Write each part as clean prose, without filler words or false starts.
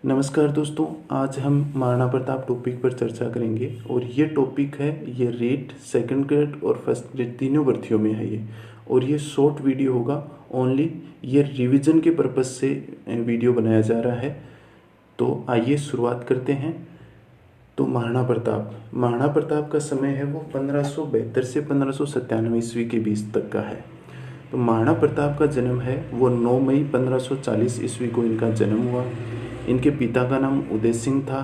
नमस्कार दोस्तों, आज हम महाराणा प्रताप टॉपिक पर चर्चा करेंगे और ये टॉपिक है, ये रेट सेकंड ग्रेड और फर्स्ट ग्रेड तीनों भर्तियों में है ये। और ये शॉर्ट वीडियो होगा ओनली, ये रिवीजन के पर्पज़ से वीडियो बनाया जा रहा है। तो आइए शुरुआत करते हैं। तो महाराणा प्रताप का समय है वो 1572 से 1597 ईस्वी के बीच तक का है। तो महाराणा प्रताप का जन्म है वो 9 मई 1540 ईस्वी को इनका जन्म हुआ। इनके पिता का नाम उदय सिंह था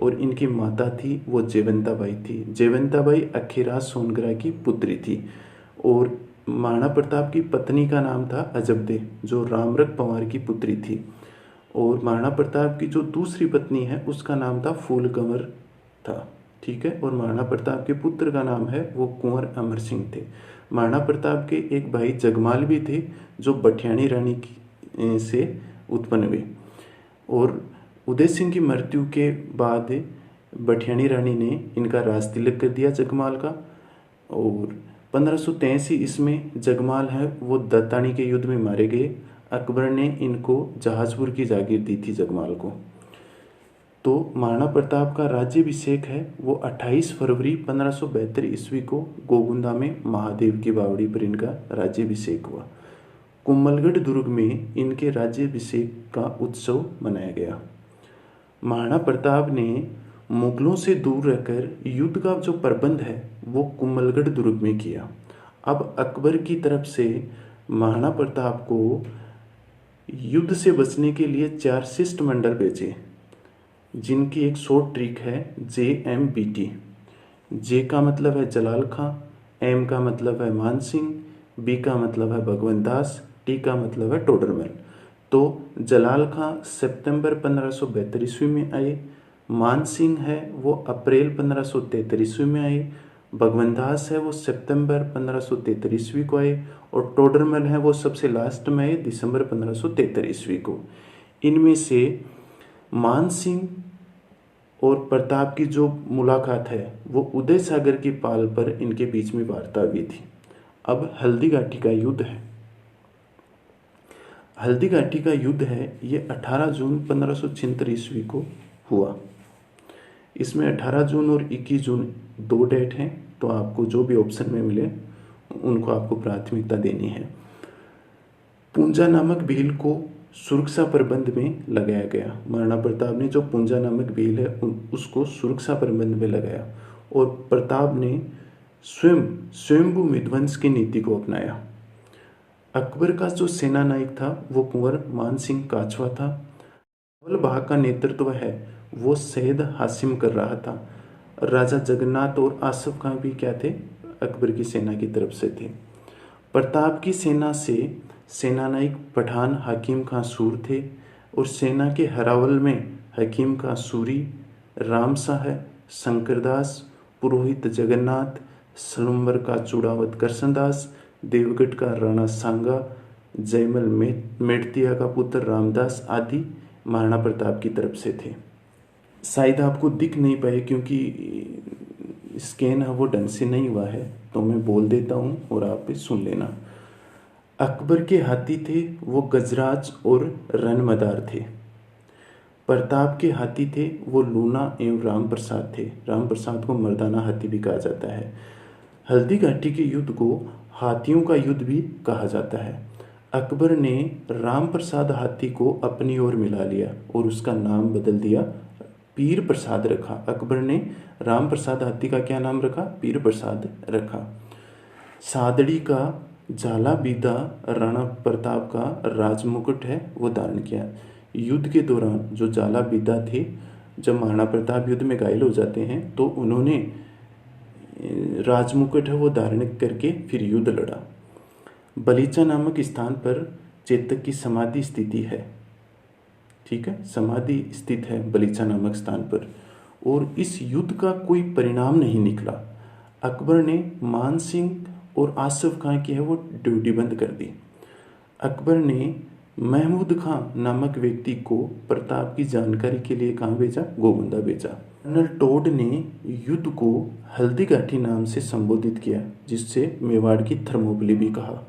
और इनकी माता थी वो जयवंता बाई थी। जयवंता बाई अखीराज सोनग्रा की पुत्री थी। और महाराणा प्रताप की पत्नी का नाम था अजबदे, जो रामरख पंवार की पुत्री थी। और महाराणा प्रताप की जो दूसरी पत्नी है उसका नाम था फूल कंवर था। ठीक है। और महाराणा प्रताप के पुत्र का नाम है वो कुंवर अमर सिंह थे। महाराणा प्रताप के एक भाई जगमाल भी थे जो बठियाणी रानी से उत्पन्न हुए। और उदय सिंह की मृत्यु के बाद बठियाणी रानी ने इनका राज तिलक कर दिया जगमाल का। और 1583 इसमें जगमाल है वो दत्तानी के युद्ध में मारे गए। अकबर ने इनको जहाजपुर की जागीर दी थी जगमाल को। तो महाराणा प्रताप का राज्याभिषेक है वो 28 फरवरी 1572 ईस्वी को गोगुंदा में महादेव की बावड़ी पर इनका राज्याभिषेक हुआ। कुंभलगढ़ दुर्ग में इनके राज्याभिषेक का उत्सव मनाया गया। महाराणा प्रताप ने मुगलों से दूर रहकर युद्ध का जो प्रबंध है वो कुंभलगढ़ दुर्ग में किया। अब अकबर की तरफ से महाराणा प्रताप को युद्ध से बचने के लिए 4 शिष्टमंडल भेजे, जिनकी एक शॉर्ट ट्रिक है JMBT। जे का मतलब है जलाल खां, एम का मतलब है मान सिंह, बी का मतलब है भगवंत दास, टी का मतलब है टोडरमल। तो जलाल खां सितंबर 1572 ईस्वी में आए, मान सिंह है वो अप्रैल 1573 ईस्वी में आए, भगवंत दास है वो सितंबर 1573 ईस्वी को आए, और टोडरमल है वो सबसे लास्ट में आए दिसंबर 1573 ईस्वी को। इनमें से मान सिंह और प्रताप की जो मुलाकात है वो उदय सागर की पाल पर इनके बीच में वार्ता हुई थी। अब हल्दी घाटी का युद्ध है। हल्दी घाटी का युद्ध है ये 18 जून 1576 ईस्वी को हुआ। इसमें 18 जून और 21 जून 2 डेट हैं, तो आपको जो भी ऑप्शन में मिले उनको आपको प्राथमिकता देनी है। पूंजा नामक भील को सुरक्षा प्रबंध में लगाया गया। महाराणा प्रताप ने जो पूंजा नामक भील है उसको सुरक्षा प्रबंध में लगाया। और प्रताप ने स्वयंभू विध्वंस की नीति को अपनाया। अकबर का जो सेना नायक था वो कुंवर मान सिंह काछवा था। अव्वल भाग का नेतृत्व है वो सैयद हासिम कर रहा था। राजा जगन्नाथ और आसफ खां भी क्या थे, अकबर की सेना की तरफ से थे। प्रताप की सेना से सेनानायक पठान हकीम खां सूर थे, और सेना के हरावल में हकीम खां सूरी, राम शाह, शंकरदास, पुरोहित जगन्नाथ, सलुम्बर का चूड़ावत करसनदास, देवगढ़ का राणा सांगा, जयमल मेड़तिया का पुत्र रामदास आदि महाराणा प्रताप की तरफ से थे। शायद आपको दिख नहीं पाए क्योंकि स्कैन है वो ढंग से नहीं हुआ है, तो मैं बोल देता हूँ और आप सुन लेना। अकबर के हाथी थे वो गजराज और रनमदार थे। प्रताप के हाथी थे वो लूना एवं राम प्रसाद थे। राम प्रसाद को मर्दाना हाथी भी कहा जाता है। हल्दी घाटी के युद्ध को हाथियों का युद्ध भी कहा जाता है। अकबर ने राम प्रसाद हाथी को अपनी ओर मिला लिया और उसका नाम बदल दिया, पीर प्रसाद रखा। अकबर ने राम प्रसाद हाथी का क्या नाम रखा, पीर प्रसाद रखा। सादड़ी का झाला बीदा राणा प्रताप का राजमुकुट है वो धारण किया। युद्ध के दौरान जो झाला बीदा थे, जब महाराणा प्रताप युद्ध में घायल हो जाते हैं तो उन्होंने राजमुकुट है वो धारण करके फिर युद्ध लड़ा। बलीचा नामक स्थान पर चेतक की समाधि स्थिति है। ठीक है, समाधि स्थित है बलीचा नामक स्थान पर। और इस युद्ध का कोई परिणाम नहीं निकला। अकबर ने मान सिंह और आसफ खां की है वो ड्यूटी बंद कर दी। अकबर ने महमूद खां नामक व्यक्ति को प्रताप की जानकारी के लिए कहाँ भेजा, गोगुंदा भेजा। कर्नल टोड ने युद्ध को हल्दी घाटी नाम से संबोधित किया, जिससे मेवाड़ की थर्मोपली भी कहा।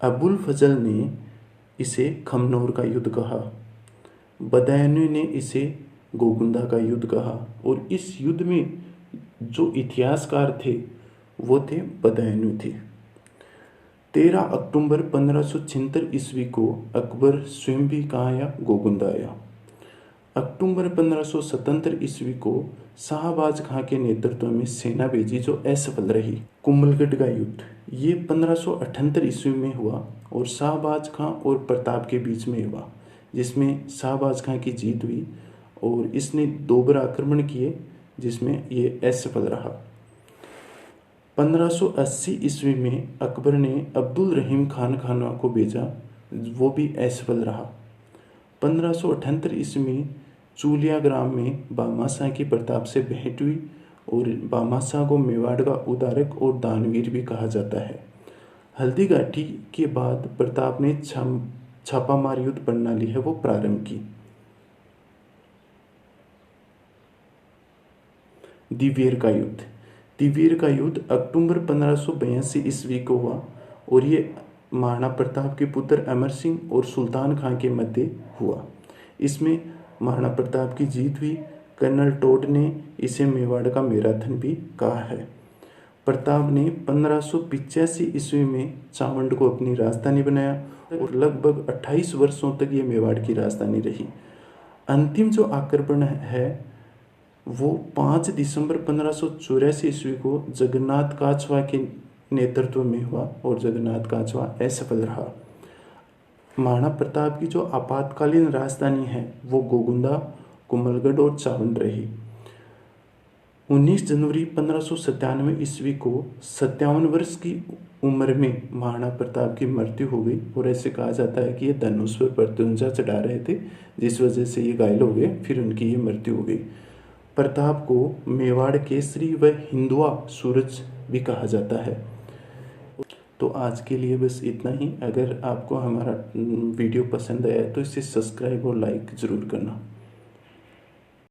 अबुल फजल ने इसे खमनोर का युद्ध कहा। बदायूं ने इसे गोगुंदा का युद्ध कहा और इस युद्ध में जो इतिहासकार थे वो थे बदायूं थे। 13 अक्टूबर 1576 ईस्वी को अकबर स्वयं भी कहाँ आया, गोगुंदा आया। अक्टूबर 1577 ईस्वी को शाहबाज खां के नेतृत्व में सेना भेजी जो असफल रही। कुंभलगढ़ का युद्ध ये 1578 ईस्वी में हुआ और शाहबाज खां और प्रताप के बीच में हुआ, जिसमें शाहबाज खां की जीत हुई और इसने 2 बार आक्रमण किए जिसमें ये असफल रहा। 1580 ईस्वी में अकबर ने अब्दुल रहीम खान खाना को भेजा, वो भी असफल रहा। 1578 ईस्वी में चूलिया ग्राम में बामाशाह की प्रताप से भेंट हुई और बामाशाह को मेवाड़ का उदारक और दानवीर भी कहा जाता है। हल्दी घाटी के बाद प्रताप ने छापामार युद्ध प्रणाली है वो प्रारंभ की। दिवेर का युद्ध, दिवेर का युद्ध अक्टूबर 1582 ईस्वी को हुआ और ये महाराणा प्रताप के पुत्र अमर सिंह और सुल्तान खां के मध्य हुआ। इसमें महाराणा प्रताप की जीत हुई। कर्नल टोड ने इसे मेवाड़ का मैराथन भी कहा है। प्रताप ने 1585 ईस्वी में चावंड को अपनी राजधानी बनाया और लगभग 28 वर्षों तक ये मेवाड़ की राजधानी रही। अंतिम जो आक्रमण है वो 5 दिसंबर 1584 ईस्वी को जगन्नाथ काचवा के नेतृत्व में हुआ और जगन्नाथ काचवा असफल रहा। महाराणा प्रताप की जो आपातकालीन राजधानी है वो गोगुंदा, कुंभलगढ़ और चावंड रही। 19 जनवरी 1597 ईस्वी को 57 वर्ष की उम्र में महाराणा प्रताप की मृत्यु हो गई और ऐसे कहा जाता है कि ये धनुष पर प्रत्युंजा चढ़ा रहे थे जिस वजह से ये घायल हो गए, फिर उनकी ये मृत्यु हो गई। प्रताप को मेवाड़ केसरी व हिंदुआ सूरज भी कहा जाता है। तो आज के लिए बस इतना ही। अगर आपको हमारा वीडियो पसंद आया तो इसे सब्सक्राइब और लाइक ज़रूर करना।